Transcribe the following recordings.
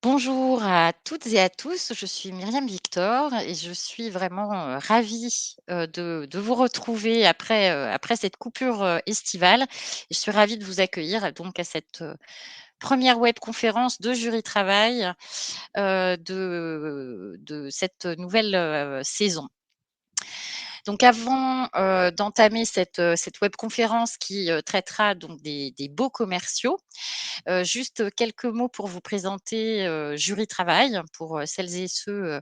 Bonjour à toutes et à tous, je suis Myriam Victor et je suis vraiment, ravie, de vous retrouver après cette coupure, estivale. Je suis ravie de vous accueillir donc à cette, 1re webconférence de Jury Travail, de cette nouvelle, saison. Donc avant, d'entamer cette webconférence qui, traitera donc des baux commerciaux, juste quelques mots pour vous présenter, Jury Travail, pour, celles et ceux,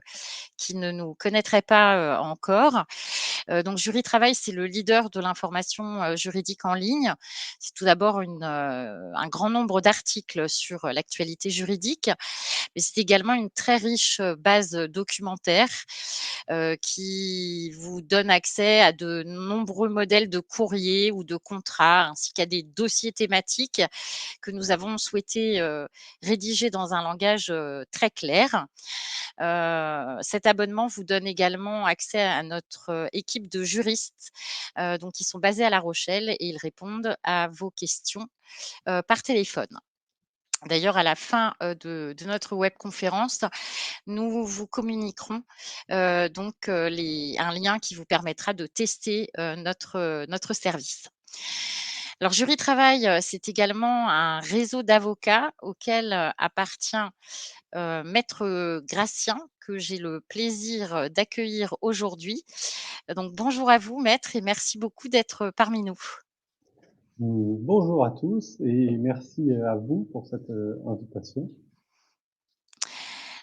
qui ne nous connaîtraient pas, encore. Donc Jury Travail, c'est le leader de l'information, juridique en ligne. C'est tout d'abord un grand nombre d'articles sur l'actualité juridique, mais c'est également une très riche, base, documentaire, qui vous donne accès à de nombreux modèles de courriers ou de contrats, ainsi qu'à des dossiers thématiques que nous avons souhaité, rédiger dans un langage, très clair. Cet abonnement vous donne également accès à notre, équipe de juristes, donc ils sont basés à La Rochelle et ils répondent à vos questions, par téléphone. D'ailleurs, à la fin, de notre webconférence, nous vous communiquerons, donc un lien qui vous permettra de tester, notre service. Alors Jury Travail, c'est également un réseau d'avocats auquel, appartient, maître, Gratien, que j'ai le plaisir, d'accueillir aujourd'hui. Donc bonjour à vous maître et merci beaucoup d'être, parmi nous. Bonjour à tous et merci à vous pour cette invitation.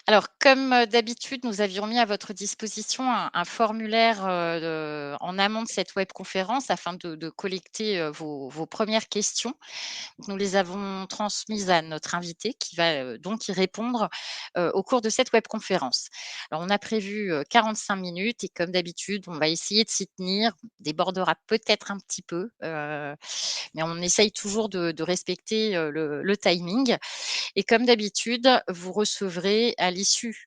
Alors, comme, d'habitude, nous avions mis à votre disposition un formulaire, en amont de cette webconférence afin de collecter, vos 1res questions. Nous les avons transmises à notre invité qui va, donc y répondre, au cours de cette webconférence. Alors on a prévu, 45 minutes et comme d'habitude, on va essayer de s'y tenir. On débordera peut-être un petit peu, mais on essaye toujours de respecter, le timing. Et comme d'habitude, vous recevrez à l'issue,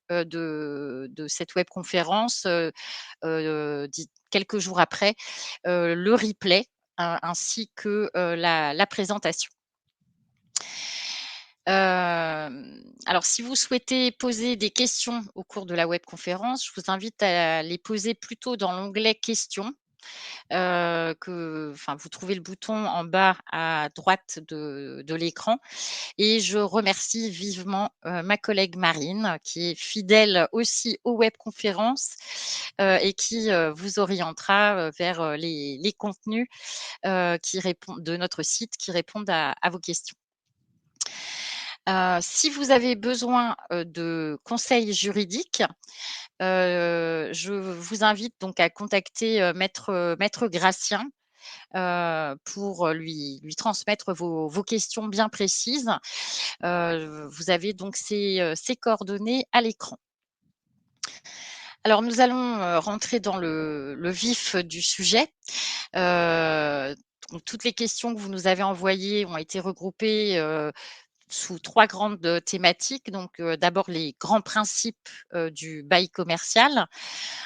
de cette webconférence, quelques jours après, le replay, ainsi que, la présentation. Alors si vous souhaitez poser des questions au cours de la webconférence, je vous invite à les poser plutôt dans l'onglet «Questions», vous trouvez le bouton en bas à droite de l'écran et je remercie vivement, ma collègue Marine qui est fidèle aussi aux webconférences, et qui, vous orientera, vers, les contenus, qui répondent de notre site qui répondent à vos questions. Si vous avez besoin, de conseils juridiques, je vous invite donc à contacter, maître Gratien, pour, lui transmettre vos questions bien précises. Vous avez donc ses coordonnées à l'écran. Alors nous allons, rentrer dans le vif du sujet. Donc toutes les questions que vous nous avez envoyées ont été regroupées, sous 3 grandes, thématiques. Donc, d'abord les grands principes, du bail commercial.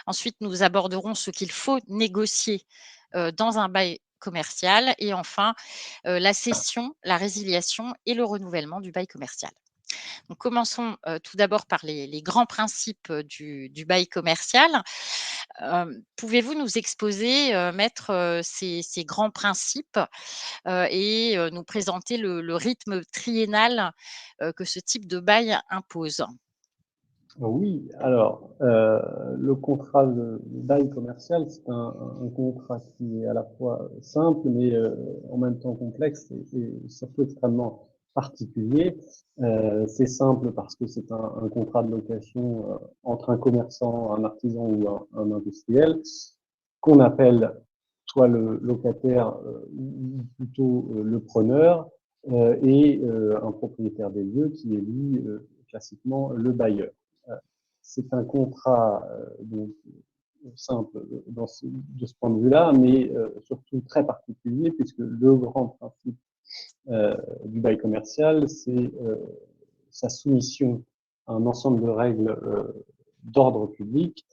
Ensuite, nous aborderons ce qu'il faut négocier, dans un bail commercial et enfin, la cession, la résiliation et le renouvellement du bail commercial. Donc commençons, tout d'abord par les grands principes, du bail commercial. Pouvez-vous nous exposer, maître, ces grands principes, et nous présenter le rythme triennal, que ce type de bail impose? Oui, alors, le contrat de bail commercial, c'est un contrat qui est à la fois simple, mais en même temps complexe et surtout extrêmement particulier. C'est simple parce que c'est un contrat de location entre un commerçant, un artisan ou un industriel, qu'on appelle soit le locataire ou plutôt le preneur, et un propriétaire des lieux qui est lui classiquement le bailleur. C'est un contrat donc simple de ce point de vue-là, mais surtout très particulier puisque le grand principe du bail commercial, c'est sa soumission à un ensemble de règles d'ordre public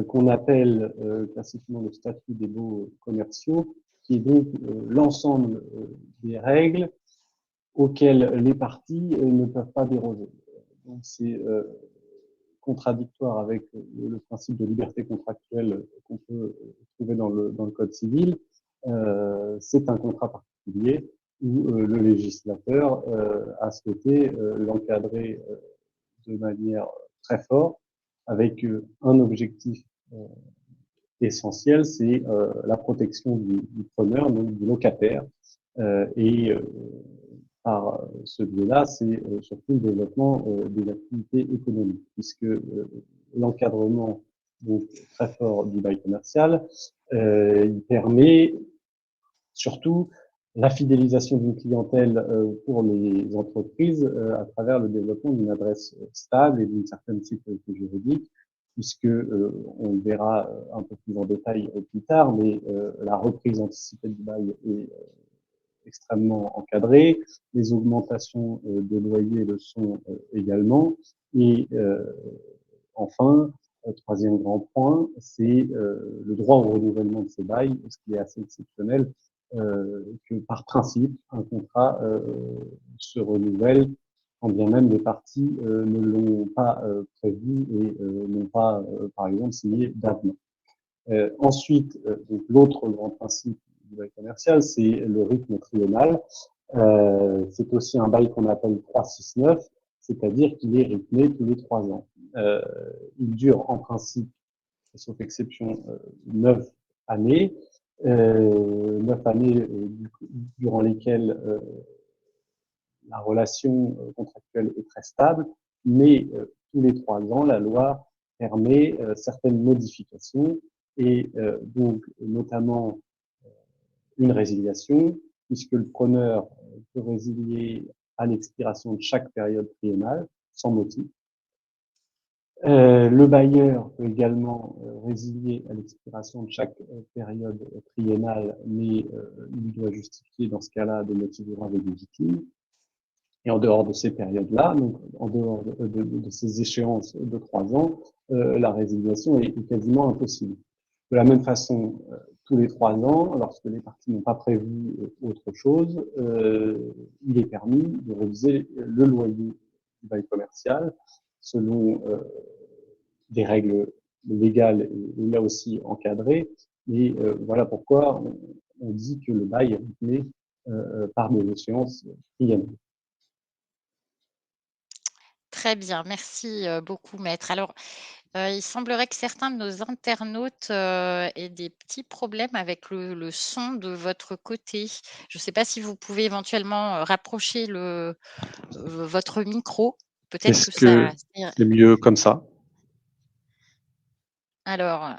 qu'on appelle classiquement le statut des baux commerciaux, qui est donc l'ensemble des règles auxquelles les parties ne peuvent pas déroger. donc c'est contradictoire avec le principe de liberté contractuelle qu'on peut trouver dans le Code civil. C'est un contrat particulier où le législateur a souhaité l'encadrer de manière très forte avec un objectif essentiel, c'est la protection du preneur, donc du locataire. Et par ce biais-là, c'est surtout le développement des activités économiques, puisque l'encadrement donc très fort du bail commercial, il permet surtout la fidélisation d'une clientèle pour les entreprises à travers le développement d'une adresse stable et d'une certaine sécurité juridique, puisque on le verra un peu plus en détail plus tard, mais la reprise anticipée du bail est extrêmement encadrée, les augmentations de loyers le sont également, et enfin, troisième grand point, c'est le droit au renouvellement de ces bails, ce qui est assez exceptionnel, que par principe, un contrat se renouvelle quand bien même les parties ne l'ont pas prévu et n'ont pas, par exemple, signé d'avenant. Ensuite, l'autre grand principe du bail commercial, c'est le rythme triennal. C'est aussi un bail qu'on appelle 3-6-9, c'est-à-dire qu'il est rythmé tous les 3 ans. Il dure en principe, sauf exception, 9 années, 9 années durant lesquelles la relation contractuelle est très stable, mais tous les 3 ans, la loi permet certaines modifications et donc notamment une résiliation, puisque le preneur peut résilier à l'expiration de chaque période triennale sans motif. Le bailleur peut également résilier à l'expiration de chaque période triennale, mais il doit justifier dans ce cas-là de motifs graves et légitimes. Et en dehors de ces périodes-là, donc en dehors de ces échéances de 3 ans, la résiliation est quasiment impossible. De la même façon, tous les 3 ans, lorsque les parties n'ont pas prévu autre chose, il est permis de réviser le loyer du bail commercial selon des règles légales et là aussi encadrées. Et voilà pourquoi on dit que le bail est rythmé par des échéances triennales. Très bien, merci, beaucoup maître. Alors, il semblerait que certains de nos internautes, aient des petits problèmes avec le son de votre côté. Je ne sais pas si vous pouvez éventuellement, rapprocher votre micro? Peut-être Est-ce que ça que c'est mieux comme ça? alors,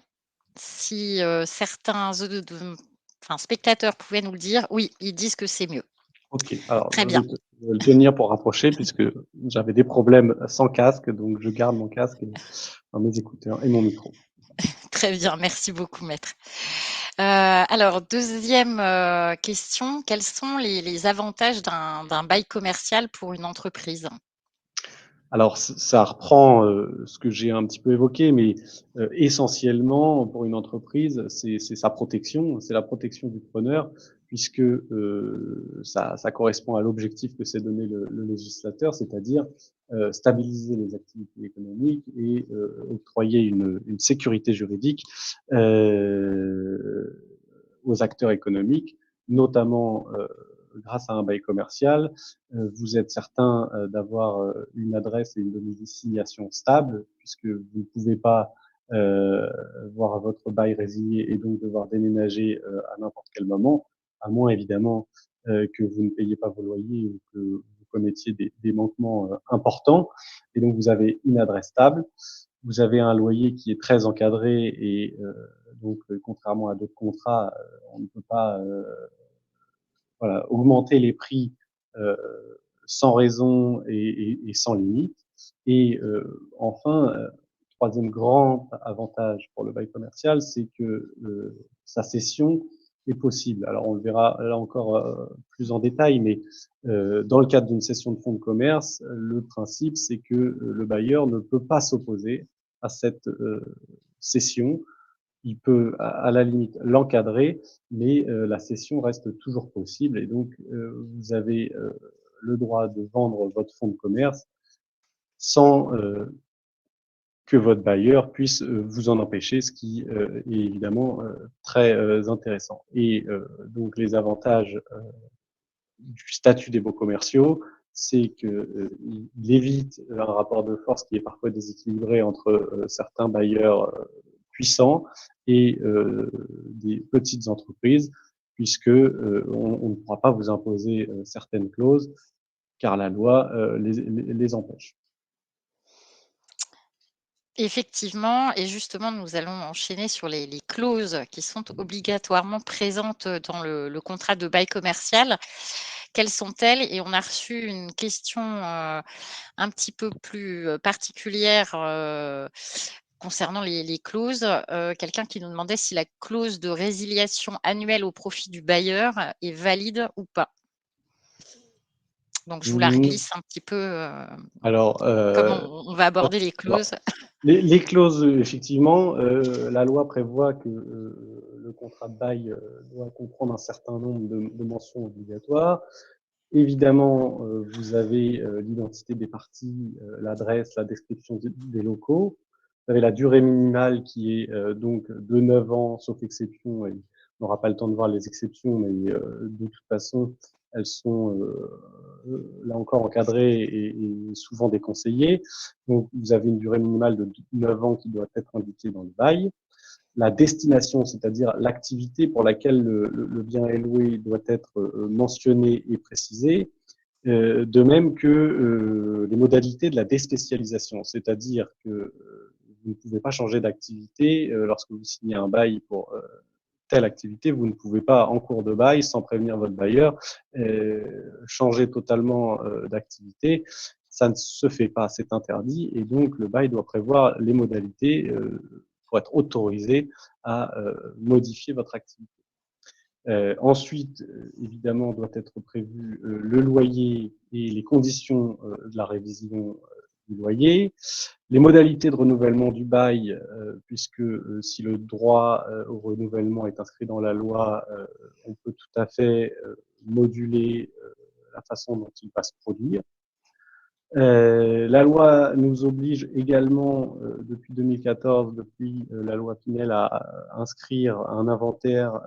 si, certains enfin spectateurs pouvaient nous le dire, oui, ils disent que c'est mieux. OK, alors Très bien, je vais le tenir pour rapprocher puisque j'avais des problèmes sans casque, donc je garde mon casque et mes écouteurs et mon micro. très bien, merci beaucoup maître. Alors deuxième question, quels sont les avantages d'un bail commercial pour une entreprise? Alors ça reprend, ce que j'ai un petit peu évoqué, mais essentiellement pour une entreprise, c'est sa protection, c'est la protection du preneur puisque, ça correspond à l'objectif que s'est donné le législateur, c'est-à-dire, stabiliser les activités économiques et octroyer une sécurité juridique, aux acteurs économiques, notamment, grâce à un bail commercial. Vous êtes certain d'avoir une adresse et une domiciliation stable, puisque vous ne pouvez pas voir votre bail résilié et donc devoir déménager à n'importe quel moment, à moins évidemment que vous ne payiez pas vos loyers ou que vous commettiez des manquements importants. Et donc vous avez une adresse stable, vous avez un loyer qui est très encadré et donc contrairement à d'autres contrats, on ne peut pas voilà, augmenter les prix euh, sans raison et sans limite. Et enfin, troisième grand avantage pour le bail commercial, c'est que sa cession est possible. Alors on le verra là encore plus en détail, mais dans le cadre d'une cession de fonds de commerce, le principe c'est que le bailleur ne peut pas s'opposer à cette cession. Il peut à la limite l'encadrer, mais la cession reste toujours possible et donc vous avez le droit de vendre votre fonds de commerce sans que votre bailleur puisse vous en empêcher, ce qui est évidemment très intéressant. Et donc les avantages du statut des baux commerciaux, c'est qu'il évite un rapport de force qui est parfois déséquilibré entre certains bailleurs puissants et des petites entreprises, puisque on ne pourra pas vous imposer certaines clauses, car la loi les empêche. Effectivement et justement, nous allons enchaîner sur les clauses qui sont obligatoirement présentes, dans le contrat de bail commercial. Quelles sont-elles? Et on a reçu une question, un petit peu plus, particulière, concernant les clauses. Quelqu'un qui nous demandait si la clause de résiliation annuelle au profit du bailleur est valide ou pas? Donc je vous la Mmh. glisse un petit peu, Alors, comme on va aborder les clauses. alors, les clauses, effectivement, la loi prévoit que le contrat de bail doit comprendre un certain nombre de mentions obligatoires. Évidemment, vous avez l'identité des parties, l'adresse, la description des locaux. Vous avez la durée minimale qui est donc de 9 ans, sauf exception, et on n'aura pas le temps de voir les exceptions, mais de toute façon, elles sont là encore encadrées et souvent déconseillées. Donc, vous avez une durée minimale de 9 ans qui doit être indiquée dans le bail. La destination, c'est-à-dire l'activité pour laquelle le bien est loué, doit être mentionnée et précisée. De même que les modalités de la déspécialisation, c'est-à-dire que vous ne pouvez pas changer d'activité lorsque vous signez un bail pour telle activité, vous ne pouvez pas, en cours de bail, sans prévenir votre bailleur, changer totalement d'activité. Ça ne se fait pas, c'est interdit, et donc le bail doit prévoir les modalités pour être autorisé à modifier votre activité. Ensuite, évidemment, doit être prévu le loyer et les conditions de la révision du loyer, les modalités de renouvellement du bail, puisque si le droit au renouvellement est inscrit dans la loi, on peut tout à fait moduler la façon dont il va se produire. La loi nous oblige également, depuis 2014, depuis la loi Pinel, à inscrire un inventaire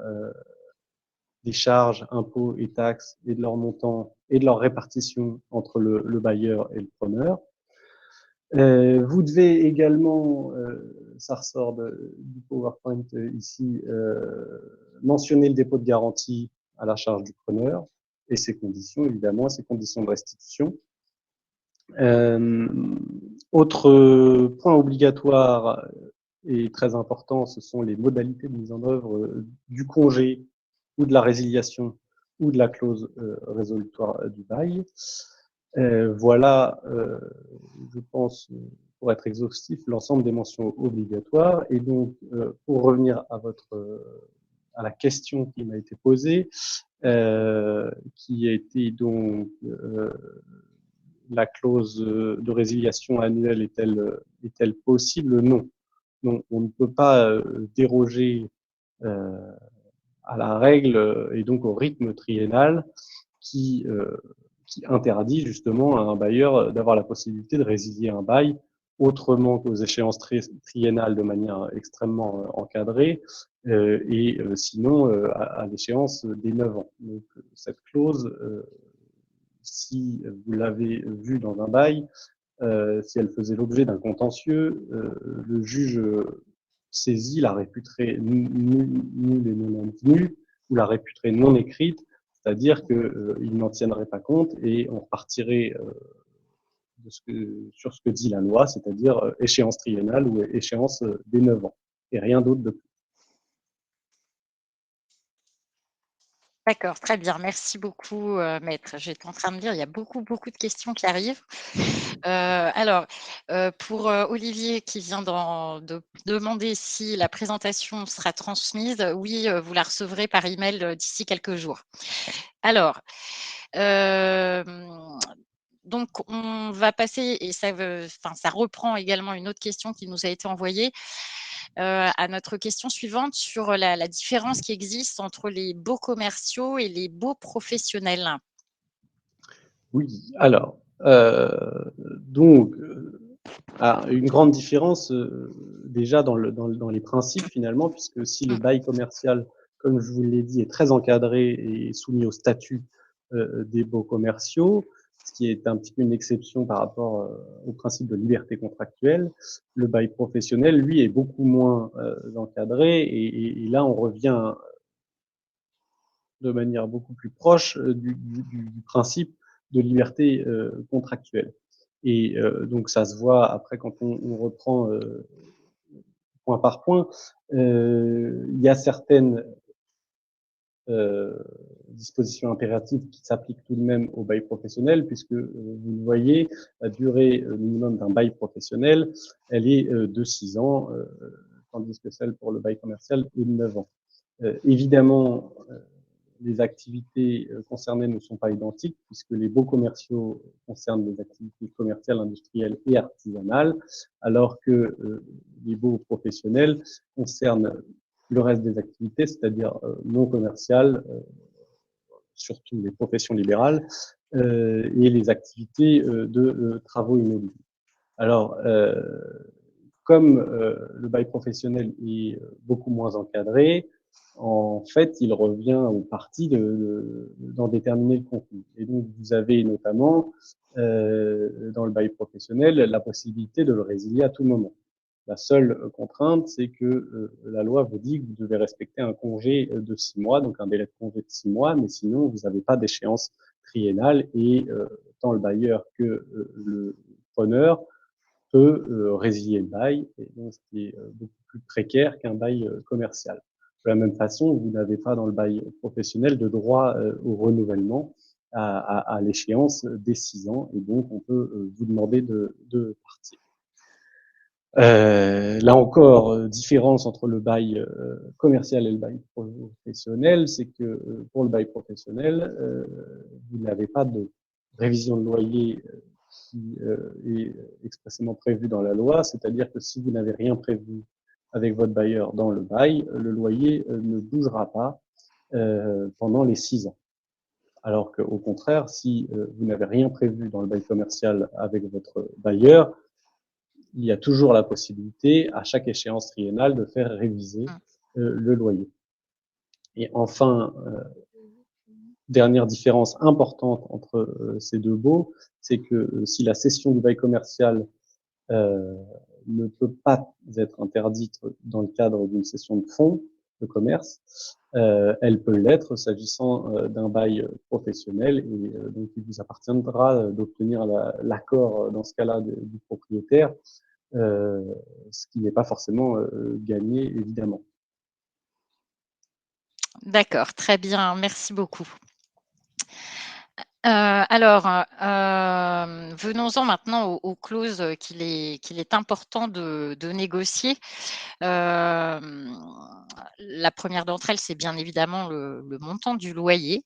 des charges, impôts et taxes et de leur montant et de leur répartition entre le bailleur et le preneur. Vous devez également, ça ressort du PowerPoint ici, mentionner le dépôt de garantie à la charge du preneur et ses conditions, évidemment, ses conditions de restitution. Autre point obligatoire et très important, ce sont les modalités de mise en œuvre du congé ou de la résiliation ou de la clause résolutoire du bail. Voilà, je pense, pour être exhaustif, l'ensemble des mentions obligatoires. Et donc, pour revenir à la question qui m'a été posée, qui a été donc la clause de résiliation annuelle est-elle possible? Non. Non, on ne peut pas déroger à la règle et donc au rythme triennal qui, qui interdit justement à un bailleur d'avoir la possibilité de résilier un bail autrement qu'aux échéances triennales de manière extrêmement encadrée et sinon à l'échéance des 9 ans. Donc cette clause, si vous l'avez vue dans un bail, si elle faisait l'objet d'un contentieux, le juge saisi la réputerait nulle et non intenue ou la réputerait non écrite, c'est-à-dire qu'il n'en tiendrait pas compte et on repartirait sur ce que dit la loi, c'est-à-dire échéance triennale ou échéance des 9 ans, et rien d'autre de plus. D'accord, très bien. Merci beaucoup, maître. J'étais en train de lire, il y a beaucoup, beaucoup de questions qui arrivent. Alors, pour, Olivier qui vient de demander si la présentation sera transmise, oui, vous la recevrez par email, d'ici quelques jours. Alors, hem, donc on va passer et ça reprend également une autre question qui nous a été envoyée, à notre question suivante sur la différence qui existe entre les baux commerciaux et les baux professionnels. Oui, alors, Donc, une grande différence déjà dans les principes finalement, puisque si le Mmh. bail commercial, comme je vous l'ai dit, est très encadré et soumis au statut des baux commerciaux, ce qui est un petit peu une exception par rapport au principe de liberté contractuelle, le bail professionnel, lui, est beaucoup moins encadré et là, on revient de manière beaucoup plus proche du principe de liberté contractuelle. Et donc ça se voit après quand on reprend point par point. Il y a certaines dispositions impératives qui s'appliquent tout de même au bail professionnel, puisque vous le voyez, la durée minimum d'un bail professionnel, elle est de 6 ans, tandis que celle pour le bail commercial est de 9 ans. Évidemment, les activités concernées ne sont pas identiques, puisque les baux commerciaux concernent les activités commerciales, industrielles et artisanales, alors que les baux professionnels concernent le reste des activités, c'est-à-dire non commerciales, surtout les professions libérales, et les activités de travaux immobiliers. Alors, comme le bail professionnel est beaucoup moins encadré, en fait, il revient aux parties d'en déterminer le contenu. Et donc, vous avez notamment dans le bail professionnel la possibilité de le résilier à tout moment. La seule contrainte, c'est que la loi vous dit que vous devez respecter un congé de 6 mois, donc un délai de congé de 6 mois, mais sinon, vous n'avez pas d'échéance triennale et tant le bailleur que le preneur peut résilier le bail, et donc ce qui est beaucoup plus précaire qu'un bail commercial. De la même façon, vous n'avez pas dans le bail professionnel de droit au renouvellement à l'échéance des 6 ans, et donc on peut vous demander de partir. Là encore, différence entre le bail commercial et le bail professionnel, c'est que pour le bail professionnel, vous n'avez pas de révision de loyer qui est expressément prévu dans la loi, c'est-à-dire que si vous n'avez rien prévu avec votre bailleur dans le bail, le loyer ne bougera pas pendant les 6 ans. Alors qu'au contraire, si vous n'avez rien prévu dans le bail commercial avec votre bailleur, il y a toujours la possibilité, à chaque échéance triennale, de faire réviser le loyer. Et enfin, dernière différence importante entre ces deux baux, c'est que si la cession du bail commercial ne peut pas être interdite dans le cadre d'une cession de fonds de commerce, elle peut l'être s'agissant d'un bail professionnel et donc il vous appartiendra d'obtenir l'accord dans ce cas-là du propriétaire, ce qui n'est pas forcément gagné évidemment. D'accord, très bien, merci beaucoup. Alors, venons-en maintenant aux clauses qu'il est important de négocier. La première d'entre elles, c'est bien évidemment le montant du loyer.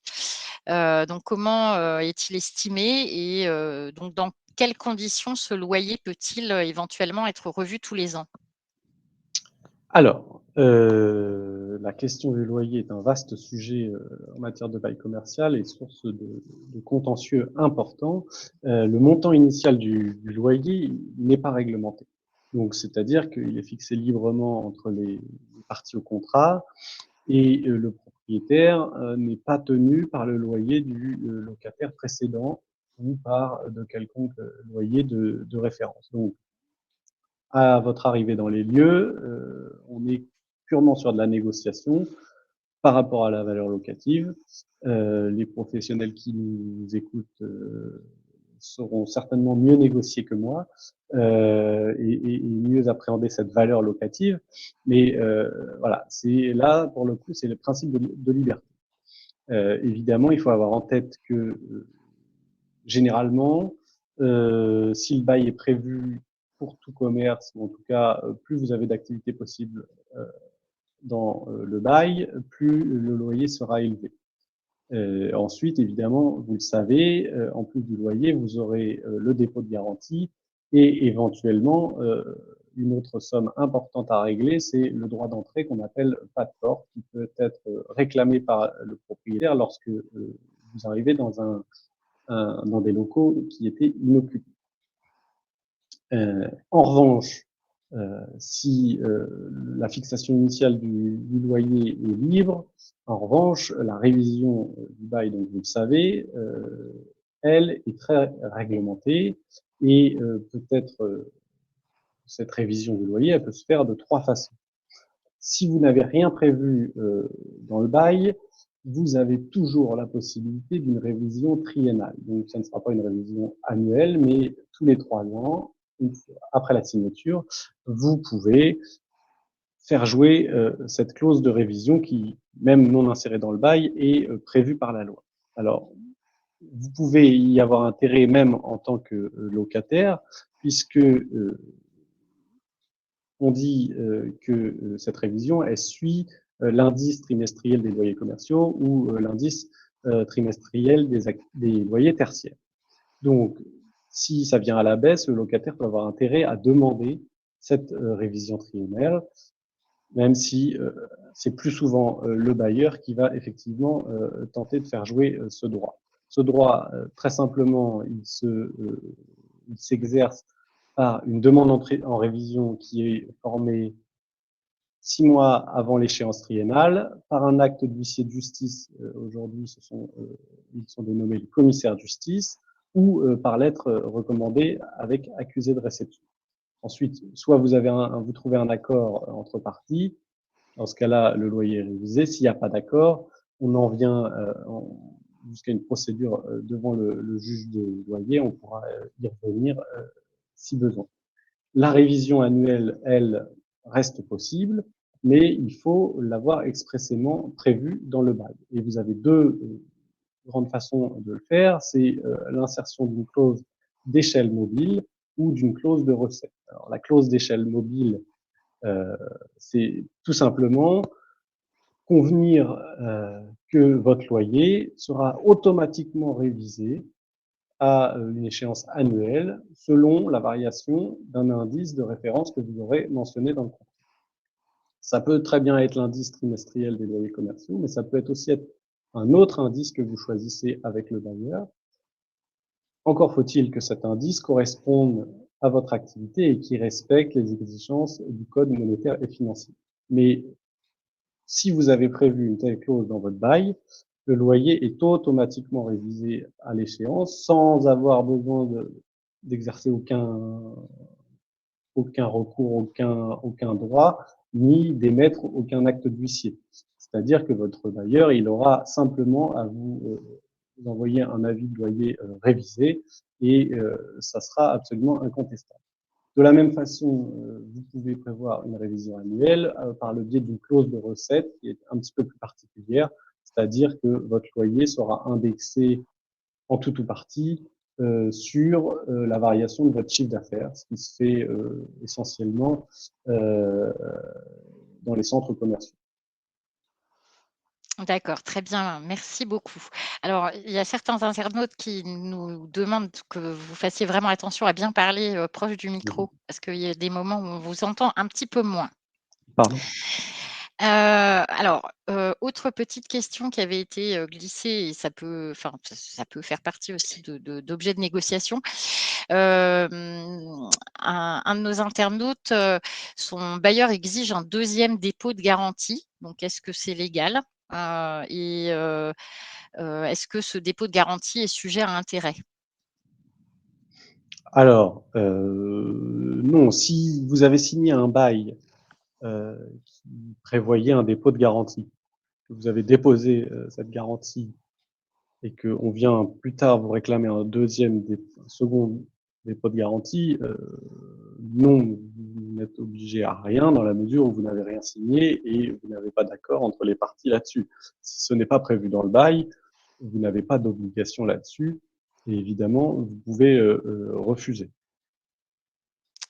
Donc comment est-il estimé et donc dans quelles conditions ce loyer peut-il éventuellement être revu tous les ans? Alors, la question du loyer est un vaste sujet en matière de bail commercial et source de contentieux importants. Le montant initial du loyer n'est pas réglementé. Donc, c'est-à-dire qu'il est fixé librement entre les parties au contrat et le propriétaire n'est pas tenu par le loyer du locataire précédent ou par de quelconque loyer de référence. Donc, à votre arrivée dans les lieux, on est purement sur de la négociation par rapport à la valeur locative. Les professionnels qui nous écoutent sauront certainement mieux négocier que moi et mieux appréhender cette valeur locative. Mais voilà, c'est là, pour le coup, c'est le principe de liberté. Évidemment, il faut avoir en tête que généralement, si le bail est prévu pour tout commerce, ou en tout cas, plus vous avez d'activités possibles dans le bail, plus le loyer sera élevé. Ensuite, évidemment, vous le savez, en plus du loyer, vous aurez le dépôt de garantie et éventuellement une autre somme importante à régler, c'est le droit d'entrée qu'on appelle pas de porte, qui peut être réclamé par le propriétaire lorsque vous arrivez dans un dans des locaux qui étaient inoccupés. En revanche, si la fixation initiale du loyer est libre, en revanche, la révision du bail, donc vous le savez, elle est très réglementée et peut-être cette révision du loyer, elle peut se faire de 3 façons. Si vous n'avez rien prévu dans le bail, vous avez toujours la possibilité d'une révision triennale. Donc, ça ne sera pas une révision annuelle, mais tous les 3 ans, après la signature, vous pouvez faire jouer cette clause de révision qui, même non insérée dans le bail, est prévue par la loi. Alors, vous pouvez y avoir intérêt même en tant que locataire, puisque on dit que cette révision, elle suit l'indice trimestriel des loyers commerciaux ou l'indice trimestriel des loyers tertiaires. Donc, si ça vient à la baisse, le locataire peut avoir intérêt à demander cette révision triennale, même si c'est plus souvent le bailleur qui va effectivement tenter de faire jouer ce droit. Ce droit, très simplement, il s'exerce par une demande en révision qui est formée 6 mois avant l'échéance triennale, par un acte d'huissier de justice, aujourd'hui ils sont dénommés les commissaires de justice, ou par lettre recommandée avec accusé de réception. Ensuite, soit vous trouvez un accord entre parties, dans ce cas-là, le loyer est révisé. S'il n'y a pas d'accord, on en vient jusqu'à une procédure devant le juge des loyers, on pourra y revenir si besoin. La révision annuelle, elle, reste possible, mais il faut l'avoir expressément prévue dans le bail. Et vous avez deux grandes façons de le faire, c'est l'insertion d'une clause d'échelle mobile ou d'une clause de recette. Alors, la clause d'échelle mobile, c'est tout simplement convenir que votre loyer sera automatiquement révisé à une échéance annuelle selon la variation d'un indice de référence que vous aurez mentionné dans le contrat. Ça peut très bien être l'indice trimestriel des loyers commerciaux, mais ça peut aussi être un autre indice que vous choisissez avec le bailleur. Encore faut-il que cet indice corresponde à votre activité et qu'il respecte les exigences du Code monétaire et financier. Mais si vous avez prévu une telle clause dans votre bail, le loyer est automatiquement révisé à l'échéance sans avoir besoin d'exercer aucun recours, aucun droit, ni d'émettre aucun acte d'huissier. C'est-à-dire que votre bailleur, il aura simplement à vous envoyer un avis de loyer révisé et ça sera absolument incontestable. De la même façon, vous pouvez prévoir une révision annuelle par le biais d'une clause de recette qui est un petit peu plus particulière, c'est-à-dire que votre loyer sera indexé en tout ou partie sur la variation de votre chiffre d'affaires, ce qui se fait essentiellement dans les centres commerciaux. D'accord, très bien, merci beaucoup. Alors, il y a certains internautes qui nous demandent que vous fassiez vraiment attention à bien parler, proche du micro, parce qu'il y a des moments où on vous entend un petit peu moins. Pardon. Alors, autre petite question qui avait été, glissée et ça peut faire partie aussi d'objets de négociation. Un de nos internautes, son bailleur exige un deuxième dépôt de garantie. Donc est-ce que c'est légal? Est-ce que ce dépôt de garantie est sujet à intérêt? Alors, non, si vous avez signé un bail qui prévoyait un dépôt de garantie, que vous avez déposé cette garantie et qu'on vient plus tard vous réclamer un second dépôt de garantie, non, vous n'êtes obligé à rien dans la mesure où vous n'avez rien signé et vous n'avez pas d'accord entre les parties là-dessus. Si ce n'est pas prévu dans le bail, vous n'avez pas d'obligation là-dessus et évidemment, vous pouvez refuser.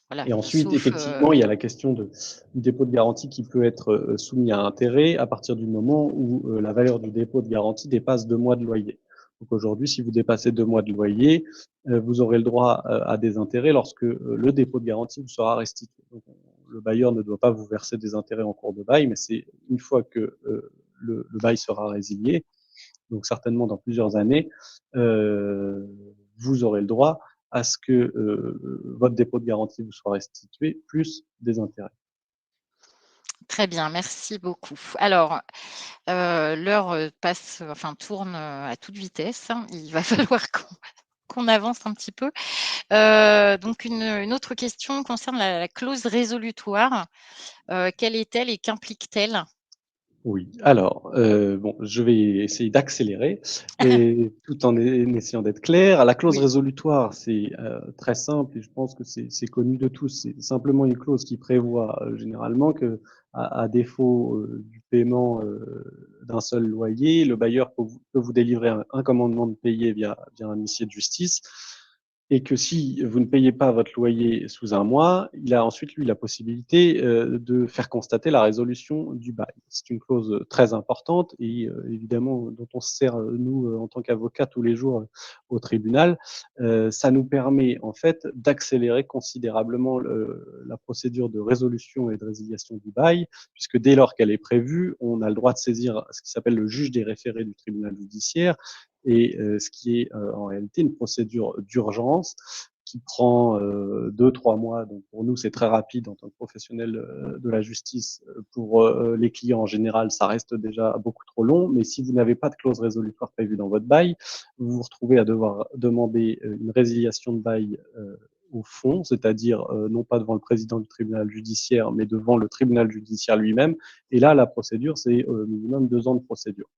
Voilà, Et ensuite, sauf, effectivement, il y a la question du dépôt de garantie qui peut être soumis à intérêt à partir du moment où la valeur du dépôt de garantie dépasse 2 mois de loyer. Donc aujourd'hui, si vous dépassez 2 mois de loyer, vous aurez le droit à des intérêts lorsque le dépôt de garantie vous sera restitué. Donc, le bailleur ne doit pas vous verser des intérêts en cours de bail, mais c'est une fois que le bail sera résilié, donc certainement dans plusieurs années, vous aurez le droit à ce que votre dépôt de garantie vous soit restitué, plus des intérêts. Très bien, merci beaucoup. Alors, l'heure, passe, enfin tourne, à toute vitesse, hein. Il va falloir qu'on avance un petit peu. Donc une autre question concerne la clause résolutoire. Quelle est-elle et qu'implique-t-elle? Oui, alors, bon, je vais essayer d'accélérer et tout en essayant d'être clair. La clause Oui, résolutoire, c'est, très simple et je pense que c'est connu de tous. C'est simplement une clause qui prévoit, généralement qu'à défaut, du paiement, d'un seul loyer, le bailleur peut vous délivrer un commandement de payer via un huissier de justice et que si vous ne payez pas votre loyer sous un mois, il a ensuite, lui, la possibilité, de faire constater la résolution du bail. C'est une clause, très importante et évidemment dont on se sert, nous, en tant qu'avocats tous les jours, au tribunal. Ça nous permet en fait d'accélérer considérablement la procédure de résolution et de résiliation du bail, puisque dès lors qu'elle est prévue, on a le droit de saisir ce qui s'appelle le juge des référés du tribunal judiciaire et ce qui est en réalité une procédure d'urgence qui prend 2-3 mois. Donc pour nous, c'est très rapide en tant que professionnel de la justice. Pour les clients en général, ça reste déjà beaucoup trop long. Mais si vous n'avez pas de clause résolutoire prévue dans votre bail, vous vous retrouvez à devoir demander une résiliation de bail au fond, c'est-à-dire non pas devant le président du tribunal judiciaire, mais devant le tribunal judiciaire lui-même. Et là, la procédure, c'est minimum 2 ans de procédure.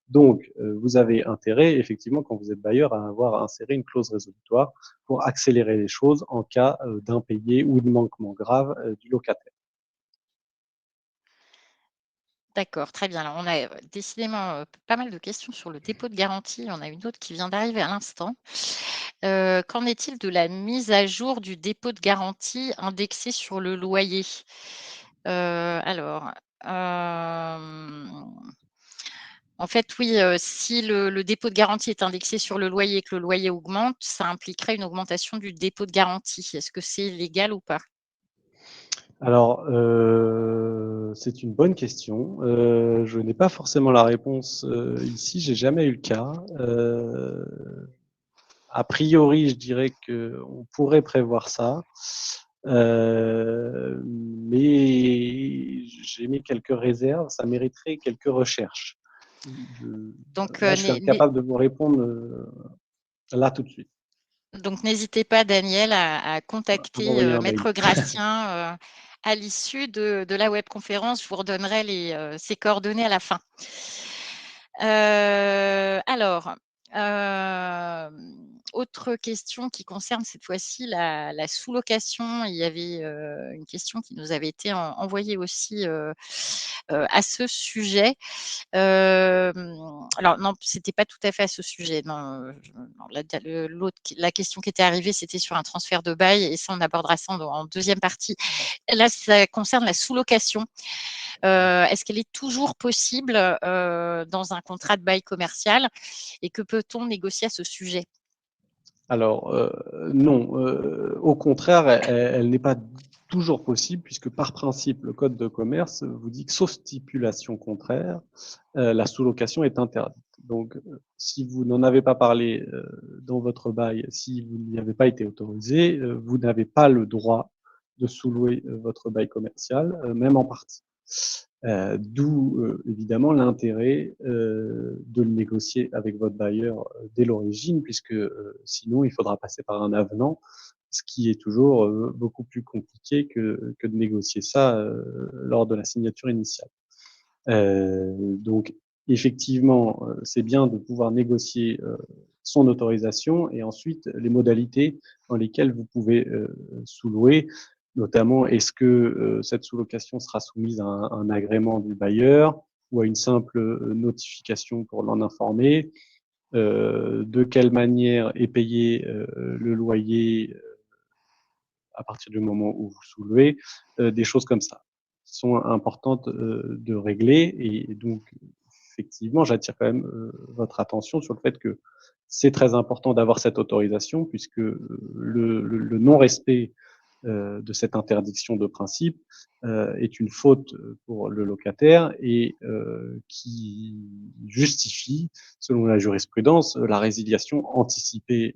Donc, vous avez intérêt, effectivement, quand vous êtes bailleur, à avoir inséré une clause résolutoire pour accélérer les choses en cas d'impayé ou de manquement grave du locataire. d'accord, très bien. Alors on a, décidément, pas mal de questions sur le dépôt de garantie. On a une autre qui vient d'arriver à l'instant. Qu'en est-il de la mise à jour du dépôt de garantie indexé sur le loyer? Alors, en fait, oui, si le dépôt de garantie est indexé sur le loyer et que le loyer augmente, ça impliquerait une augmentation du dépôt de garantie. Est-ce que c'est légal ou pas? Alors, c'est une bonne question. Je n'ai pas forcément la réponse ici, j'ai jamais eu le cas. A priori, je dirais qu'on pourrait prévoir ça, mais j'émets quelques réserves, ça mériterait quelques recherches. Je Donc, Là, je suis incapable de vous répondre, là, tout de suite. n'hésitez pas Daniel à À contacter, m'envoyer un mail. maître Gratien, à l'issue de la webconférence. Je vous redonnerai ses coordonnées à la fin. Alors, autre question qui concerne cette fois-ci la sous-location. Il y avait, une question qui nous avait été envoyée aussi, à ce sujet. Alors non, c'était pas tout à fait à ce sujet, non, non, la question qui était arrivée, c'était sur un transfert de bail et ça, on abordera ça en 2e partie. Là, ça concerne la sous-location. Est-ce qu'elle est toujours possible, dans un contrat de bail commercial et que peut-on négocier à ce sujet? Alors, non, au contraire, elle n'est pas toujours possible puisque par principe, le code de commerce vous dit que sauf stipulation contraire, la sous-location est interdite. Donc, si vous n'en avez pas parlé, dans votre bail, si vous n'y avez pas été autorisé, vous n'avez pas le droit de sous-louer, votre bail commercial, même en partie. D'où, évidemment l'intérêt, de le négocier avec votre bailleur, dès l'origine puisque, sinon il faudra passer par un avenant, ce qui est toujours, beaucoup plus compliqué que de négocier ça, lors de la signature initiale. Donc effectivement, c'est bien de pouvoir négocier, son autorisation et ensuite les modalités dans lesquelles vous pouvez, sous-louer. Notamment, est-ce que, cette sous-location sera soumise à un agrément du bailleur ou à une simple, notification pour l'en informer? De quelle manière est payé, le loyer, à partir du moment où vous sous-louez? Des choses comme ça, qui sont importantes, de régler et donc effectivement, j'attire quand même, votre attention sur le fait que c'est très important d'avoir cette autorisation puisque, le non-respect de cette interdiction de principe est une faute pour le locataire et qui justifie, selon la jurisprudence, la résiliation anticipée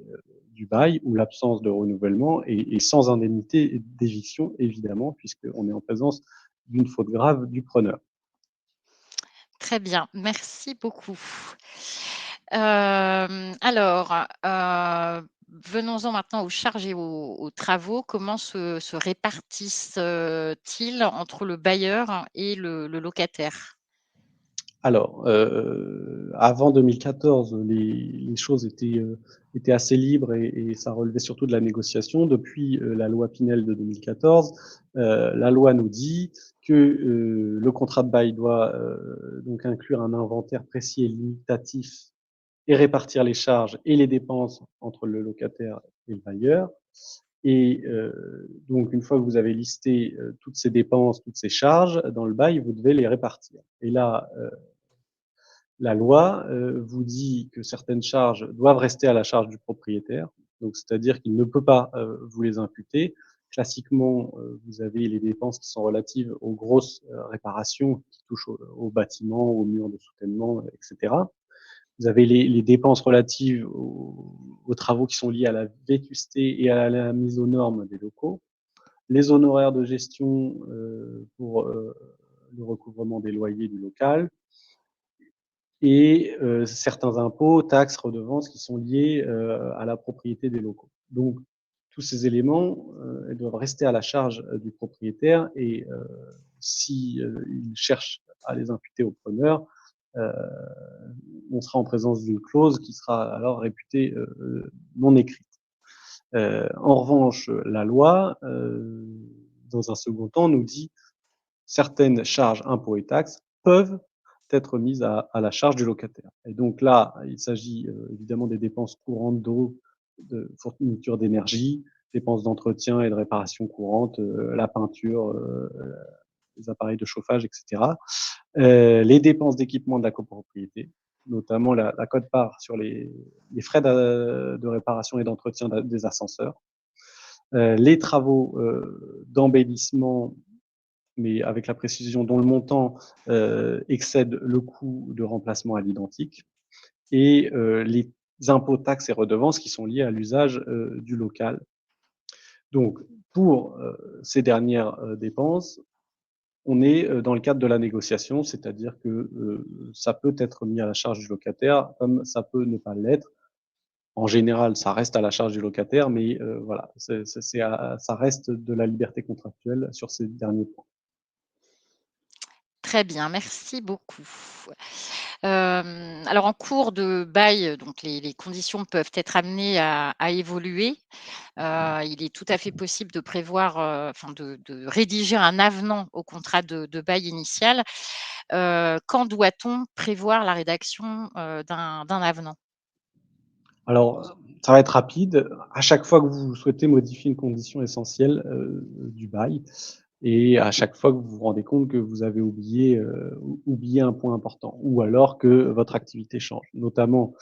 du bail ou l'absence de renouvellement et sans indemnité d'éviction, évidemment, puisqu'on est en présence d'une faute grave du preneur. Très bien, merci beaucoup. Alors, venons-en maintenant aux charges et aux travaux. Comment se répartissent, ils entre le bailleur et le locataire? Alors, avant 2014, les choses étaient assez libres et ça relevait surtout de la négociation. Depuis, la loi Pinel de 2014, la loi nous dit que, le contrat de bail doit, donc inclure un inventaire précis et limitatif et répartir les charges et les dépenses entre le locataire et le bailleur et donc une fois que vous avez listé, toutes ces dépenses, toutes ces charges dans le bail, vous devez les répartir et là, la loi vous dit que certaines charges doivent rester à la charge du propriétaire, donc c'est-à-dire qu'il ne peut pas vous les imputer. Classiquement, vous avez les dépenses qui sont relatives aux grosses réparations qui touchent aux bâtiments, aux murs de soutènement, etc. Vous avez les dépenses relatives aux travaux qui sont liés à la vétusté et à la mise aux normes des locaux, les honoraires de gestion pour le recouvrement des loyers du local, et certains impôts, taxes, redevances qui sont liés à la propriété des locaux. Donc tous ces éléments, ils doivent rester à la charge du propriétaire et si il cherche à les imputer au preneur, on sera en présence d'une clause qui sera alors réputée non écrite. En revanche, la loi, dans un second temps, nous dit certaines charges, impôts et taxes peuvent être mises à la charge du locataire. Et donc là, il s'agit évidemment des dépenses courantes d'eau, de fourniture d'énergie, dépenses d'entretien et de réparation courantes, la peinture, les appareils de chauffage, etc. Les dépenses d'équipement de la copropriété, notamment la quote-part sur les frais de réparation et d'entretien des ascenseurs, les travaux d'embellissement mais avec la précision dont le montant excède le coût de remplacement à l'identique et les impôts, taxes et redevances qui sont liés à l'usage du local. Donc pour ces dernières dépenses, on est dans le cadre de la négociation, c'est-à-dire que ça peut être mis à la charge du locataire comme ça peut ne pas l'être. En général, ça reste à la charge du locataire, mais voilà, ça reste de la liberté contractuelle sur ces derniers points. Très bien, merci beaucoup. Alors en cours de bail, donc les conditions peuvent être amenées à évoluer. Il est tout à fait possible de prévoir, enfin de rédiger un avenant au contrat de bail initial. Quand doit-on prévoir la rédaction, d'un avenant? Alors, ça va être rapide. À chaque fois que vous souhaitez modifier une condition essentielle, du bail et à chaque fois que vous vous rendez compte que vous avez oublié un point important ou alors que votre activité change. Notamment,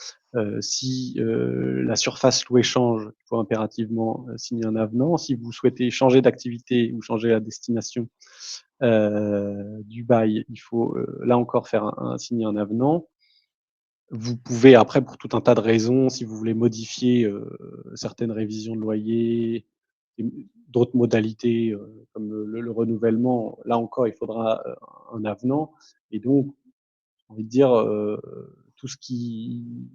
si, la surface louée change, il faut impérativement, signer un avenant. Si vous souhaitez changer d'activité ou changer la destination, du bail, il faut, là encore faire signer un avenant. Vous pouvez après pour tout un tas de raisons, si vous voulez modifier, certaines révisions de loyer et d'autres modalités, comme le renouvellement, là encore il faudra, un avenant et donc j'ai envie de dire, tout ce qui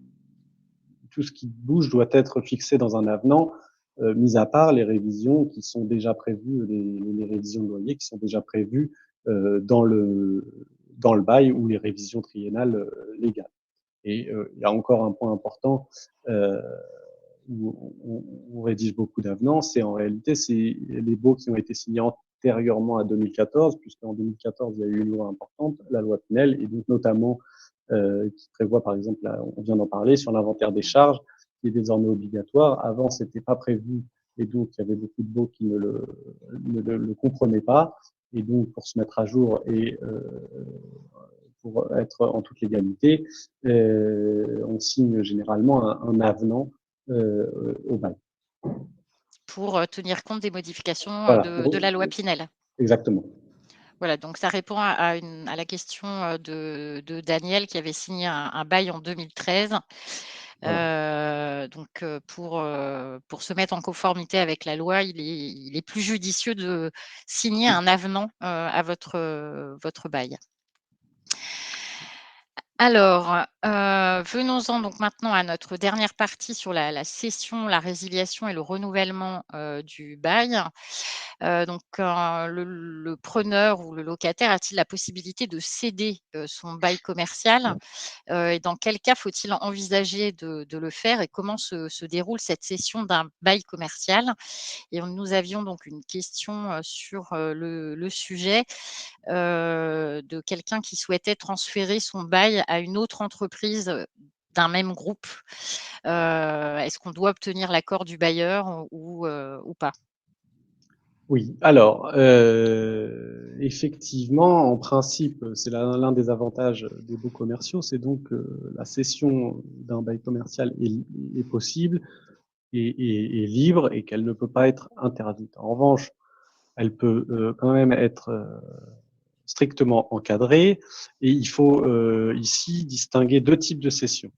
tout ce qui bouge doit être fixé dans un avenant, mis à part les révisions qui sont déjà prévues, les révisions de loyer qui sont déjà prévues, dans le bail ou les révisions triennales, légales. Et il y a encore un point important euh, où on rédige beaucoup d'avenants, c'est en réalité c'est les baux qui ont été signés antérieurement à 2014, puisqu'en 2014 il y a eu une loi importante, la loi Pinel, et donc notamment qui prévoit par exemple, là, on vient d'en parler, sur l'inventaire des charges, qui est désormais obligatoire. Avant, c'était pas prévu, et donc il y avait beaucoup de baux qui ne le comprenaient pas. Et donc, pour se mettre à jour et pour être en toute légalité, on signe généralement un avenant au bail. pour tenir compte des modifications Voilà, de la loi Pinel. exactement. Voilà, donc ça répond à la question de Daniel qui avait signé un bail en 2013. Voilà. Pour se mettre en conformité avec la loi, il est plus judicieux de signer un avenant à votre bail. Alors, venons-en donc maintenant à notre dernière partie sur la cession, la résiliation et le renouvellement du bail. Le preneur ou le locataire a-t-il la possibilité de céder son bail commercial? Et dans quel cas faut-il envisager de le faire et comment se déroule cette cession d'un bail commercial? Et nous avions donc une question sur le sujet de quelqu'un qui souhaitait transférer son bail à une autre entreprise d'un même groupe. Est-ce qu'on doit obtenir l'accord du bailleur ou pas? Oui, alors, effectivement, en principe, c'est l'un des avantages des baux commerciaux, c'est donc que la cession d'un bail commercial est possible et libre et qu'elle ne peut pas être interdite. En revanche, elle peut quand même être strictement encadrée et il faut ici distinguer deux types de cessions.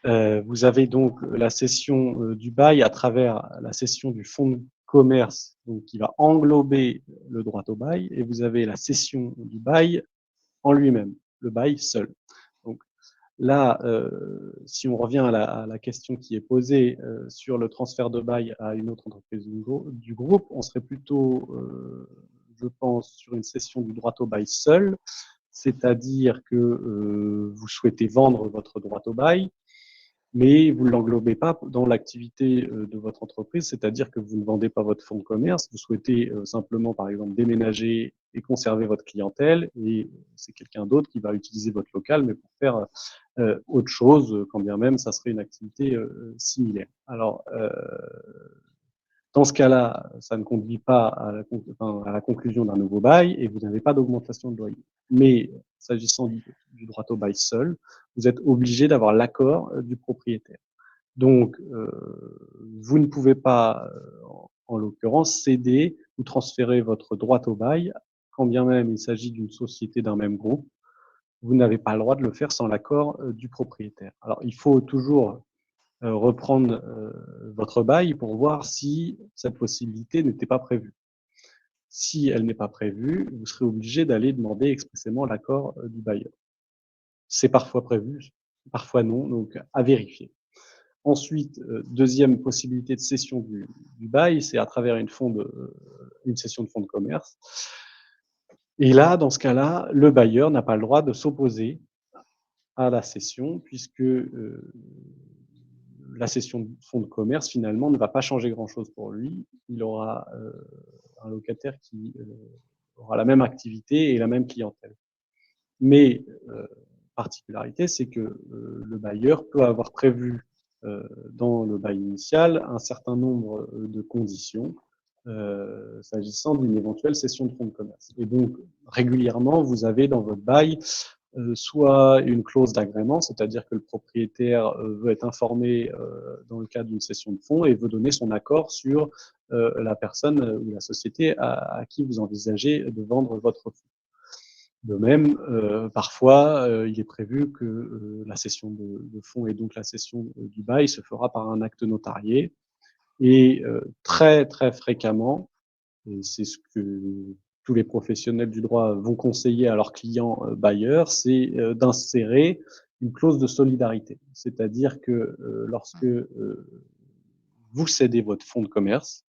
Vous avez donc la cession du bail à travers la cession du fonds de commerce, donc qui va englober le droit au bail, et vous avez la cession du bail en lui-même, le bail seul. Donc là, si on revient à la question qui est posée sur le transfert de bail à une autre entreprise du groupe, on serait plutôt, je pense, sur une cession du droit au bail seul, c'est-à-dire que vous souhaitez vendre votre droit au bail, mais vous ne l'englobez pas dans l'activité de votre entreprise, c'est-à-dire que vous ne vendez pas votre fonds de commerce, vous souhaitez simplement, par exemple, déménager et conserver votre clientèle, et c'est quelqu'un d'autre qui va utiliser votre local, mais pour faire autre chose, quand bien même ça serait une activité similaire. Alors, dans ce cas-là, ça ne conduit pas à la conclusion d'un nouveau bail et vous n'avez pas d'augmentation de loyer. Mais s'agissant du droit au bail seul, vous êtes obligé d'avoir l'accord du propriétaire. Donc, vous ne pouvez pas, en l'occurrence, céder ou transférer votre droit au bail, quand bien même il s'agit d'une société d'un même groupe. Vous n'avez pas le droit de le faire sans l'accord du propriétaire. Alors, il faut toujours reprendre votre bail pour voir si cette possibilité n'était pas prévue. Si elle n'est pas prévue, vous serez obligé d'aller demander expressément l'accord du bailleur. C'est parfois prévu, parfois non, donc à vérifier. Ensuite, deuxième possibilité de cession du bail, c'est à travers une cession de fonds de commerce. Et là, dans ce cas-là, le bailleur n'a pas le droit de s'opposer à la cession puisque la cession de fonds de commerce, finalement, ne va pas changer grand-chose pour lui. Il aura un locataire qui aura la même activité et la même clientèle. Mais particularité, c'est que le bailleur peut avoir prévu dans le bail initial un certain nombre de conditions s'agissant d'une éventuelle cession de fonds de commerce. Et donc, régulièrement, vous avez dans votre bail soit une clause d'agrément, c'est-à-dire que le propriétaire veut être informé dans le cadre d'une cession de fonds et veut donner son accord sur la personne ou la société à qui vous envisagez de vendre votre fonds. De même, parfois, il est prévu que la cession de fonds et donc la cession du bail se fera par un acte notarié et très, très fréquemment, et c'est ce que tous les professionnels du droit vont conseiller à leurs clients bailleurs, c'est d'insérer une clause de solidarité. C'est-à-dire que lorsque vous cédez votre fonds de commerce,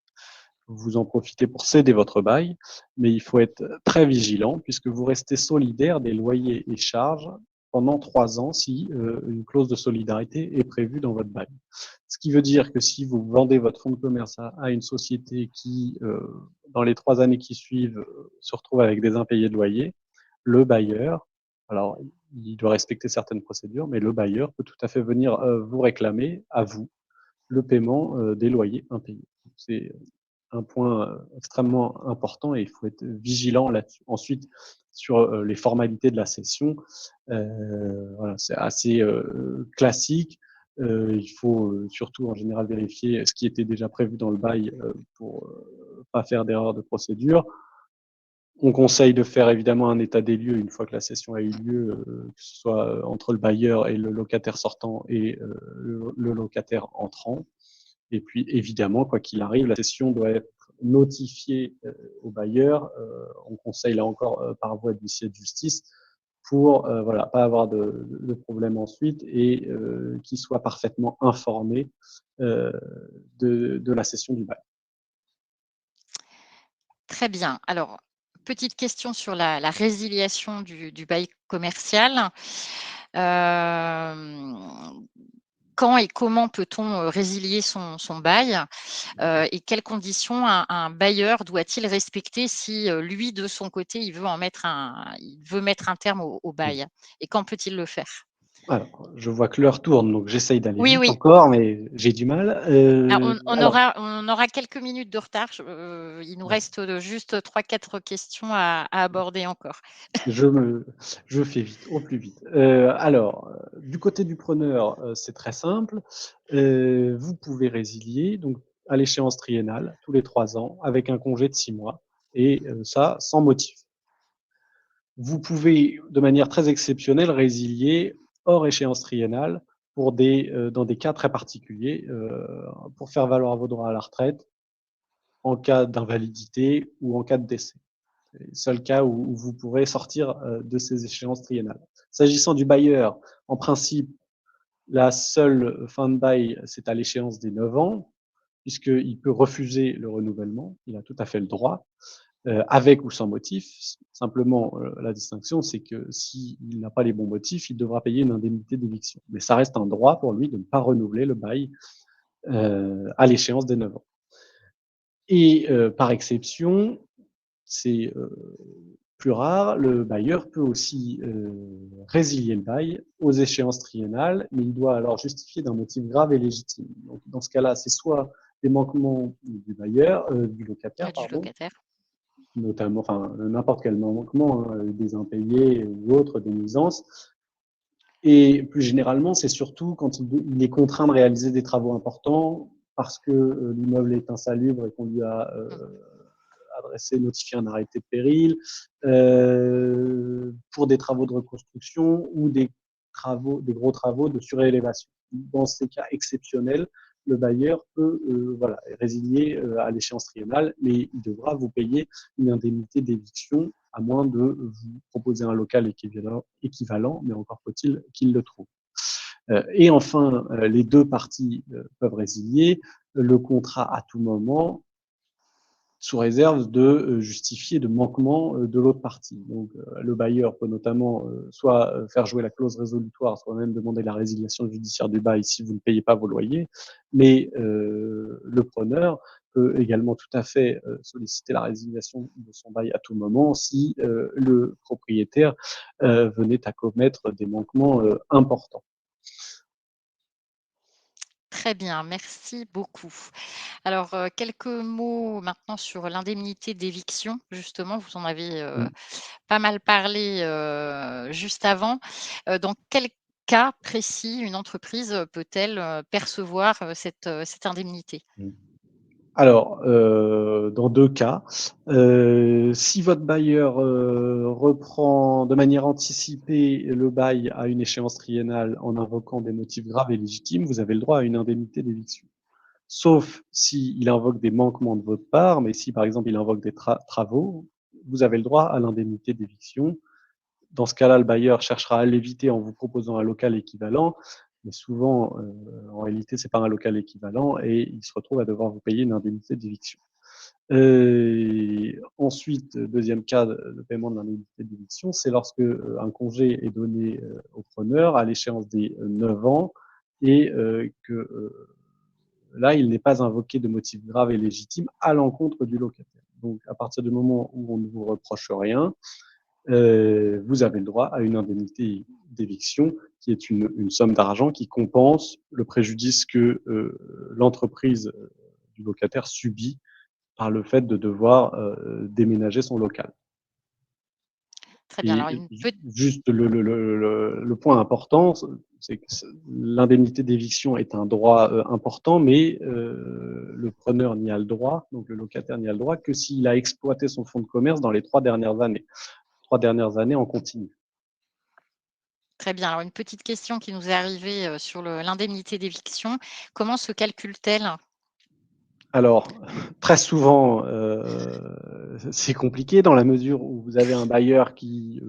vous en profitez pour céder votre bail, mais il faut être très vigilant puisque vous restez solidaire des loyers et charges pendant 3 ans si une clause de solidarité est prévue dans votre bail. Ce qui veut dire que si vous vendez votre fonds de commerce à une société qui, dans les 3 années qui suivent, se retrouve avec des impayés de loyer, le bailleur, alors il doit respecter certaines procédures, mais le bailleur peut tout à fait venir vous réclamer, à vous, le paiement des loyers impayés. C'est un point extrêmement important et il faut être vigilant là-dessus. Ensuite, sur les formalités de la cession, voilà, c'est assez classique. Il faut surtout en général vérifier ce qui était déjà prévu dans le bail pour pas faire d'erreur de procédure. On conseille de faire évidemment un état des lieux une fois que la cession a eu lieu, que ce soit entre le bailleur et le locataire sortant et le locataire entrant. Et puis évidemment, quoi qu'il arrive, la cession doit être notifiée au bailleur. On conseille là encore par voie d'huissier de justice pour voilà, pas avoir de problème ensuite et qu'il soit parfaitement informé de la cession du bail. Très bien. Alors, petite question sur la résiliation du bail commercial. Hem, Quand et comment peut-on, résilier son bail? Et quelles conditions un bailleur doit-il respecter si, lui, de son côté, il veut mettre un terme au bail? Et quand peut-il le faire? Alors, je vois que l'heure tourne, donc j'essaye d'aller Oui, vite oui. encore, mais j'ai du mal. Ah, Alors, on aura quelques minutes de retard. Il nous reste, juste 3-4 questions à aborder encore. je me je fais vite, au plus vite. Alors, du côté du preneur, c'est très simple. Vous pouvez résilier donc à l'échéance triennale, tous les 3 ans, avec un congé de 6 mois et ça, sans motif. Vous pouvez, de manière très exceptionnelle, résilier hors échéance triennale pour dans des cas très particuliers, pour faire valoir vos droits à la retraite en cas d'invalidité ou en cas de décès. C'est le seul cas où vous pourrez sortir de ces échéances triennales. S'agissant du bailleur, en principe, la seule fin de bail, c'est à l'échéance des 9 ans, puisqu'il peut refuser le renouvellement. Il a tout à fait le droit, avec ou sans motif. Simplement, la distinction, c'est que s'il n'a pas les bons motifs, il devra payer une indemnité d'éviction. Mais ça reste un droit pour lui de ne pas renouveler le bail à l'échéance des 9 ans. Et par exception, c'est plus rare, le bailleur peut aussi résilier le bail aux échéances triennales, mais il doit alors justifier d'un motif grave et légitime. Donc, dans ce cas-là, c'est soit des manquements du bailleur, du locataire, Du pardon, locataire. notamment, enfin n'importe quel manquement, hein, des impayés ou autres, des nuisances. Et plus généralement, c'est surtout quand il est contraint de réaliser des travaux importants parce que l'immeuble est insalubre et qu'on lui a Mmh. adressé, notifié un arrêté de péril, pour des travaux de reconstruction ou des gros travaux de surélévation. Dans ces cas exceptionnels, le bailleur peut voilà, résilier à l'échéance triennale, mais il devra vous payer une indemnité d'éviction à moins de vous proposer un local équivalent, mais encore faut-il qu'il le trouve. Et enfin, les deux parties peuvent résilier le contrat à tout moment, sous réserve de justifier de manquement de l'autre partie. Donc, le bailleur peut notamment soit faire jouer la clause résolutoire, soit même demander la résiliation judiciaire du bail si vous ne payez pas vos loyers. Mais le preneur peut également tout à fait solliciter la résiliation de son bail à tout moment si le propriétaire venait à commettre des manquements importants. Très bien, merci beaucoup. Alors, quelques mots maintenant sur l'indemnité d'éviction. Justement, vous en avez, Mm. pas mal parlé, juste avant. Dans quel cas précis une entreprise, peut-elle, percevoir, cette indemnité? Mm. Alors, dans 2 cas, si votre bailleur, reprend de manière anticipée le bail à une échéance triennale en invoquant des motifs graves et légitimes, vous avez le droit à une indemnité d'éviction. Sauf s'il invoque des manquements de votre part, mais si, par exemple, il invoque des travaux, vous avez le droit à l'indemnité d'éviction. Dans ce cas-là, le bailleur cherchera à l'éviter en vous proposant un local équivalent, mais souvent, en réalité, c'est pas un local équivalent et il se retrouve à devoir vous payer une indemnité d'éviction. Ensuite, deuxième cas de paiement de l'indemnité d'éviction, c'est lorsque un congé est donné au preneur à l'échéance des 9 ans et que là, il n'est pas invoqué de motif grave et légitime à l'encontre du locataire. Donc, à partir du moment où on ne vous reproche rien, vous avez le droit à une indemnité d'éviction qui est une somme d'argent qui compense le préjudice que l'entreprise du locataire subit par le fait de devoir déménager son local. Très bien, alors Et une petite juste le point important, l'indemnité d'éviction est un droit important, mais le preneur n'y a le droit, donc le locataire n'y a le droit que s'il a exploité son fonds de commerce dans les 3 dernières années en continu. Très bien. Alors une petite question qui nous est arrivée, sur l'indemnité d'éviction. Comment se calcule-t-elle? Alors, très souvent, c'est compliqué dans la mesure où vous avez un bailleur qui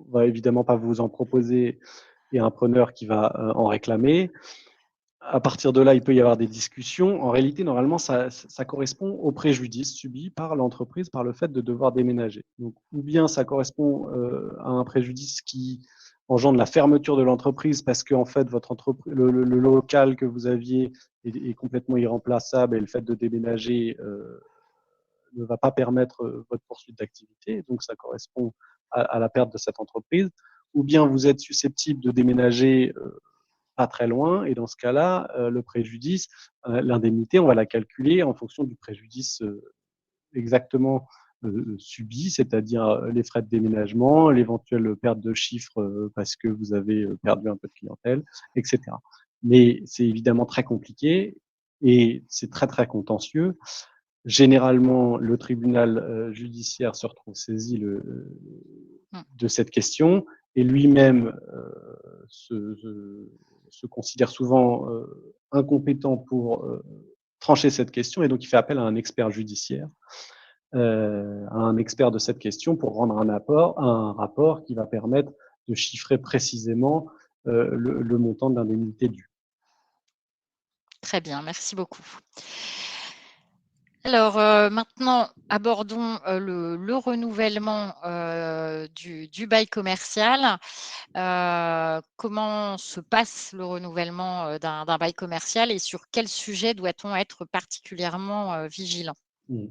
va évidemment pas vous en proposer et un preneur qui va en réclamer. À partir de là, il peut y avoir des discussions. En réalité, normalement, ça correspond au préjudice subi par l'entreprise par le fait de devoir déménager. Donc, ou bien ça correspond à un préjudice qui engendre la fermeture de l'entreprise parce que en fait, votre entreprise, le local que vous aviez est complètement irremplaçable et le fait de déménager ne va pas permettre votre poursuite d'activité. Donc, ça correspond à la perte de cette entreprise. Ou bien vous êtes susceptible de déménager pas très loin. Et dans ce cas-là, le préjudice, l'indemnité, on va la calculer en fonction du préjudice exactement subi, c'est-à-dire les frais de déménagement, l'éventuelle perte de chiffre parce que vous avez perdu un peu de clientèle, etc. Mais c'est évidemment très compliqué et c'est très, très contentieux. Généralement, le tribunal judiciaire se retrouve saisi de cette question et lui-même se considère souvent incompétent pour trancher cette question et donc il fait appel à un expert judiciaire, à un expert de cette question pour rendre un rapport qui va permettre de chiffrer précisément le montant de l'indemnité due. Très bien, merci beaucoup. Alors, maintenant abordons, le renouvellement, du bail commercial. Comment se passe le renouvellement, d'un bail commercial et sur quel sujet doit-on être particulièrement, vigilant? Mmh.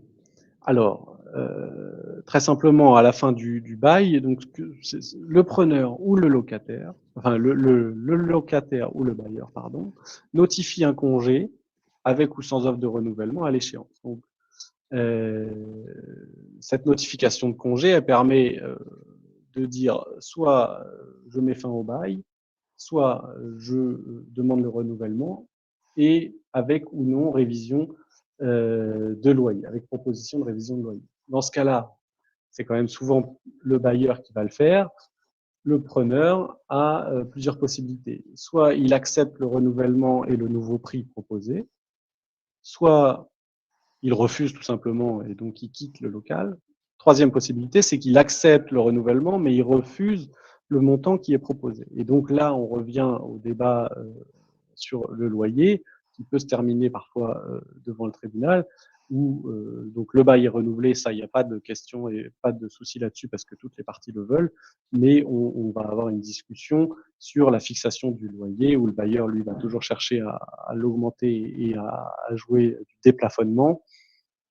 Alors, très simplement, à la fin du bail, donc le preneur ou le locataire, enfin le locataire ou le bailleur, pardon, notifie un congé avec ou sans offre de renouvellement à l'échéance. Donc, euh, cette notification de congé, elle permet de dire soit je mets fin au bail, soit je demande le renouvellement et avec ou non révision de loyer, avec proposition de révision de loyer. Dans ce cas-là, c'est quand même souvent le bailleur qui va le faire. Le preneur a plusieurs possibilités. Soit il accepte le renouvellement et le nouveau prix proposé, soit il refuse tout simplement et donc il quitte le local. Troisième possibilité, c'est qu'il accepte le renouvellement, mais il refuse le montant qui est proposé. Et donc là, on revient au débat sur le loyer, qui peut se terminer parfois devant le tribunal, où donc le bail est renouvelé, ça, il n'y a pas de question et pas de souci là-dessus parce que toutes les parties le veulent, mais on va avoir une discussion sur la fixation du loyer où le bailleur, lui, va toujours chercher à l'augmenter et à jouer du déplafonnement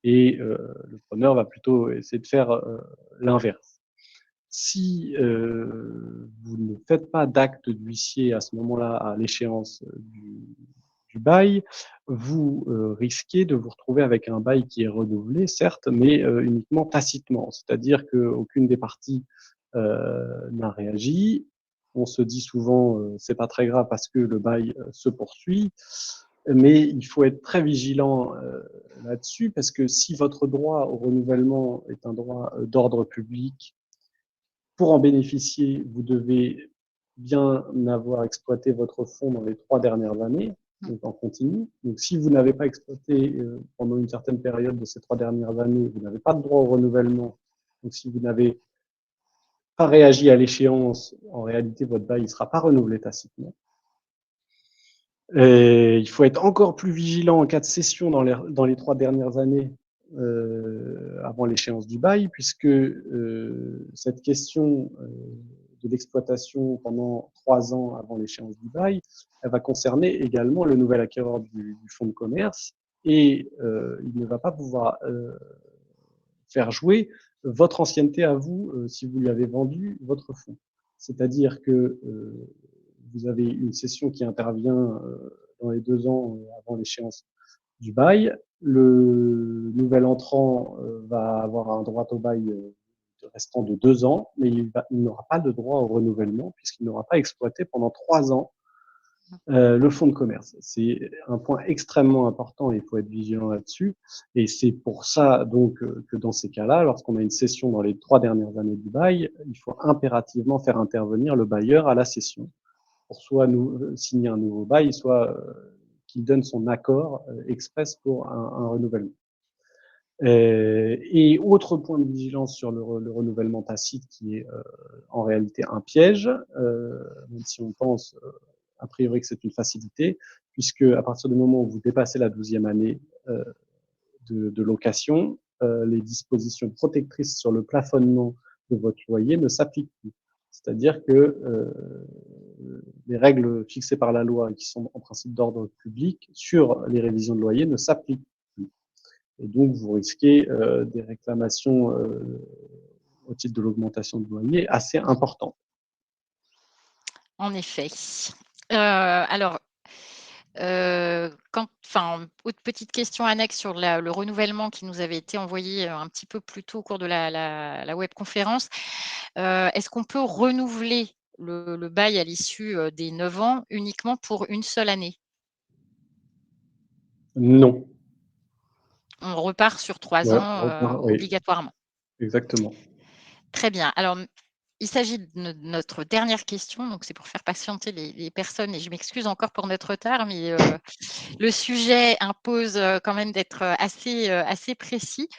et le preneur va plutôt essayer de faire l'inverse. Si vous ne faites pas d'acte d'huissier à ce moment-là, à l'échéance du bail, vous risquez de vous retrouver avec un bail qui est renouvelé, certes, mais uniquement tacitement. C'est-à-dire qu'aucune des parties n'a réagi. On se dit souvent c'est pas très grave parce que le bail se poursuit, mais il faut être très vigilant là-dessus parce que si votre droit au renouvellement est un droit d'ordre public, pour en bénéficier, vous devez bien avoir exploité votre fonds dans les 3 dernières années, donc en continu. Donc si vous n'avez pas exploité pendant une certaine période de ces 3 dernières années, vous n'avez pas de droit au renouvellement. Donc si vous n'avez pas réagi à l'échéance, en réalité, votre bail ne sera pas renouvelé tacitement. Et il faut être encore plus vigilant en cas de cession dans les 3 dernières années avant l'échéance du bail, puisque cette question de l'exploitation pendant 3 ans avant l'échéance du bail, elle va concerner également le nouvel acquéreur du fonds de commerce et il ne va pas pouvoir faire jouer votre ancienneté à vous si vous lui avez vendu votre fonds. C'est-à-dire que vous avez une cession qui intervient dans les 2 ans avant l'échéance du bail. Le nouvel entrant va avoir un droit au bail restant de 2 ans, mais il n'aura pas de droit au renouvellement puisqu'il n'aura pas exploité pendant 3 ans Le fonds de commerce, c'est un point extrêmement important et il faut être vigilant là-dessus. Et c'est pour ça donc que dans ces cas-là, lorsqu'on a une cession dans les 3 dernières années du bail, il faut impérativement faire intervenir le bailleur à la cession pour soit signer un nouveau bail, soit qu'il donne son accord express pour un renouvellement. Et autre point de vigilance sur le renouvellement tacite qui est en réalité un piège, même si on pense a priori que c'est une facilité, puisque à partir du moment où vous dépassez la 12e année de location, les dispositions protectrices sur le plafonnement de votre loyer ne s'appliquent plus. C'est-à-dire que les règles fixées par la loi, qui sont en principe d'ordre public, sur les révisions de loyer ne s'appliquent plus. Et donc, vous risquez des réclamations au titre de l'augmentation de loyer assez importantes. En effet. Alors, autre petite question annexe sur le renouvellement qui nous avait été envoyé, un petit peu plus tôt au cours de la webconférence. Est-ce qu'on peut renouveler le bail à l'issue, des 9 ans uniquement pour une seule année? Non. On repart sur 3 Ouais, ans, oui, obligatoirement. exactement. Très bien. Alors, il s'agit de notre dernière question, donc c'est pour faire patienter les personnes et je m'excuse encore pour notre retard, mais le sujet impose, quand même d'être, assez précis.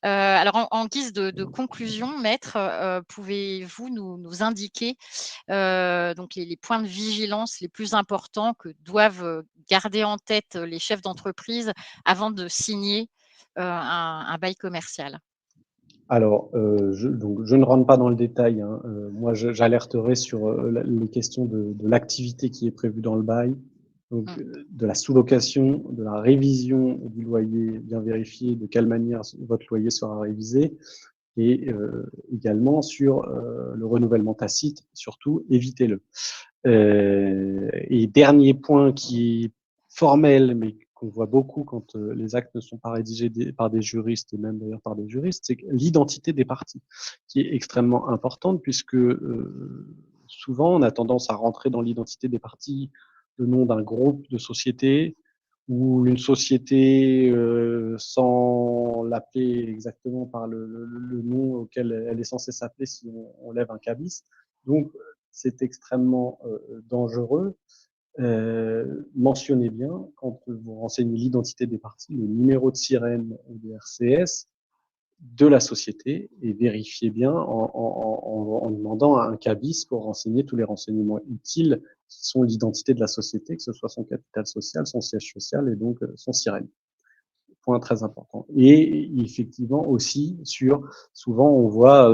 Alors en guise de conclusion, maître, pouvez-vous nous indiquer, donc les points de vigilance les plus importants que doivent, garder en tête, les chefs d'entreprise avant de signer, un bail commercial? Alors, je ne rentre pas dans le détail, hein. Moi, j'alerterai sur les questions de l'activité qui est prévue dans le bail, donc Mmh. de la sous-location, de la révision du loyer, bien vérifier de quelle manière votre loyer sera révisé, et également sur le renouvellement tacite, surtout évitez-le. Et dernier point qui est formel, mais qu'on voit beaucoup quand les actes ne sont pas rédigés par des juristes, et même d'ailleurs par des juristes, c'est l'identité des parties, qui est extrêmement importante, puisque souvent on a tendance à rentrer dans l'identité des parties le nom d'un groupe de sociétés ou une société sans l'appeler exactement par le nom auquel elle est censée s'appeler si on lève un cabis. Donc, c'est extrêmement dangereux. Mentionnez bien, quand vous renseignez l'identité des parties, le numéro de sirène ou de RCS de la société et vérifiez bien en demandant à un cabis pour renseigner tous les renseignements utiles qui sont l'identité de la société, que ce soit son capital social, son siège social et donc son sirène. Point très important. Et effectivement aussi sur, souvent on voit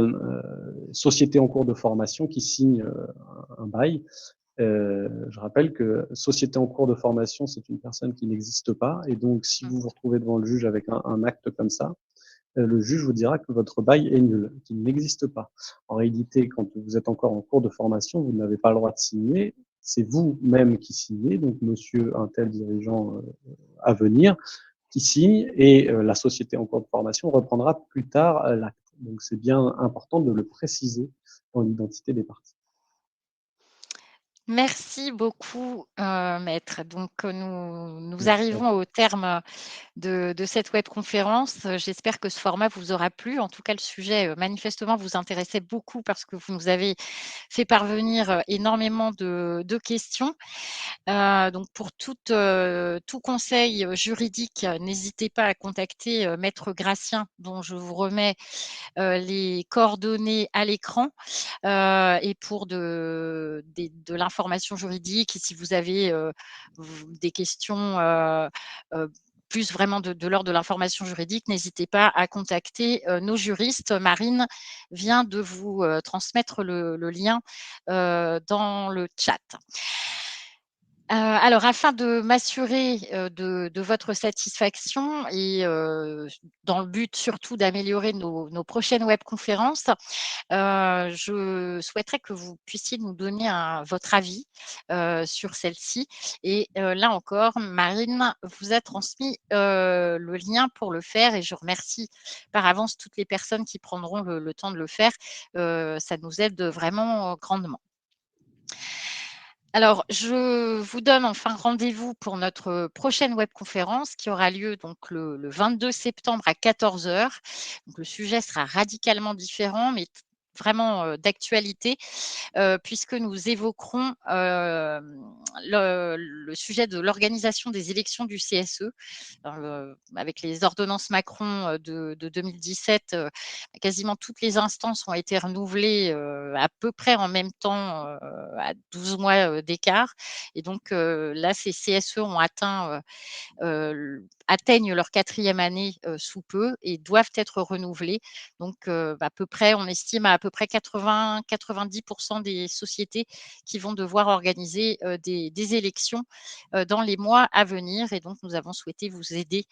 société en cours de formation qui signe un bail. Je rappelle que société en cours de formation, c'est une personne qui n'existe pas. Et donc, si Mmh. vous vous retrouvez devant le juge avec un acte comme ça, le juge vous dira que votre bail est nul, qu'il n'existe pas. En réalité, quand vous êtes encore en cours de formation, vous n'avez pas le droit de signer. C'est vous-même qui signez, donc monsieur un tel dirigeant à venir, qui signe et la société en cours de formation reprendra plus tard l'acte. Donc c'est bien important de le préciser dans l'identité des parties. Merci beaucoup, maître. Donc, nous Merci à arrivons au terme de cette webconférence. J'espère que ce format vous aura plu. En tout cas, le sujet, manifestement vous intéressait beaucoup parce que vous nous avez fait parvenir, énormément de questions. Donc pour tout conseil, juridique, n'hésitez pas à contacter, maître Gratien dont je vous remets, les coordonnées à l'écran, et pour de l'information juridique et si vous avez, des questions, plus vraiment de l'ordre de l'information juridique, n'hésitez pas à contacter, nos juristes. Marine vient de vous, transmettre le lien, dans le chat. Alors afin de m'assurer, de votre satisfaction et dans le but surtout d'améliorer nos prochaines webconférences, je souhaiterais que vous puissiez nous donner votre avis, sur celle-ci et là encore, Marine vous a transmis, le lien pour le faire et je remercie par avance toutes les personnes qui prendront le temps de le faire. Ça nous aide vraiment, grandement. Alors, je vous donne enfin rendez-vous pour notre prochaine webconférence qui aura lieu donc le 22 septembre à 14 heures. Donc le sujet sera radicalement différent, mais vraiment d'actualité, puisque nous évoquerons le sujet de l'organisation des élections du CSE. Avec les ordonnances Macron de 2017, quasiment toutes les instances ont été renouvelées à peu près en même temps, à 12 mois d'écart. Et donc là, ces CSE ont atteignent leur quatrième année sous peu et doivent être renouvelés. Donc, à peu près, on estime à peu près 80-90% des sociétés qui vont devoir organiser des élections dans les mois à venir. Et donc, nous avons souhaité vous aider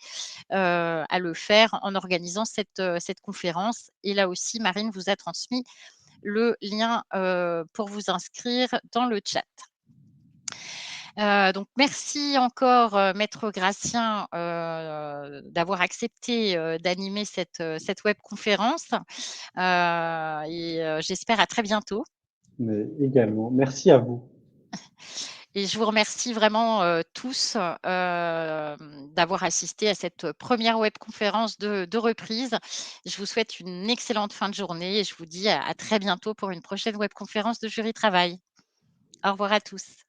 à le faire en organisant cette conférence. Et là aussi, Marine vous a transmis le lien pour vous inscrire dans le chat. Donc merci encore, maître Gratien, d'avoir accepté, d'animer cette webconférence, j'espère à très bientôt Mais également, merci à vous. et je vous remercie vraiment, tous, d'avoir assisté à cette première webconférence de reprise. Je vous souhaite une excellente fin de journée et je vous dis à très bientôt pour une prochaine webconférence de Jury Travail. Au revoir à tous.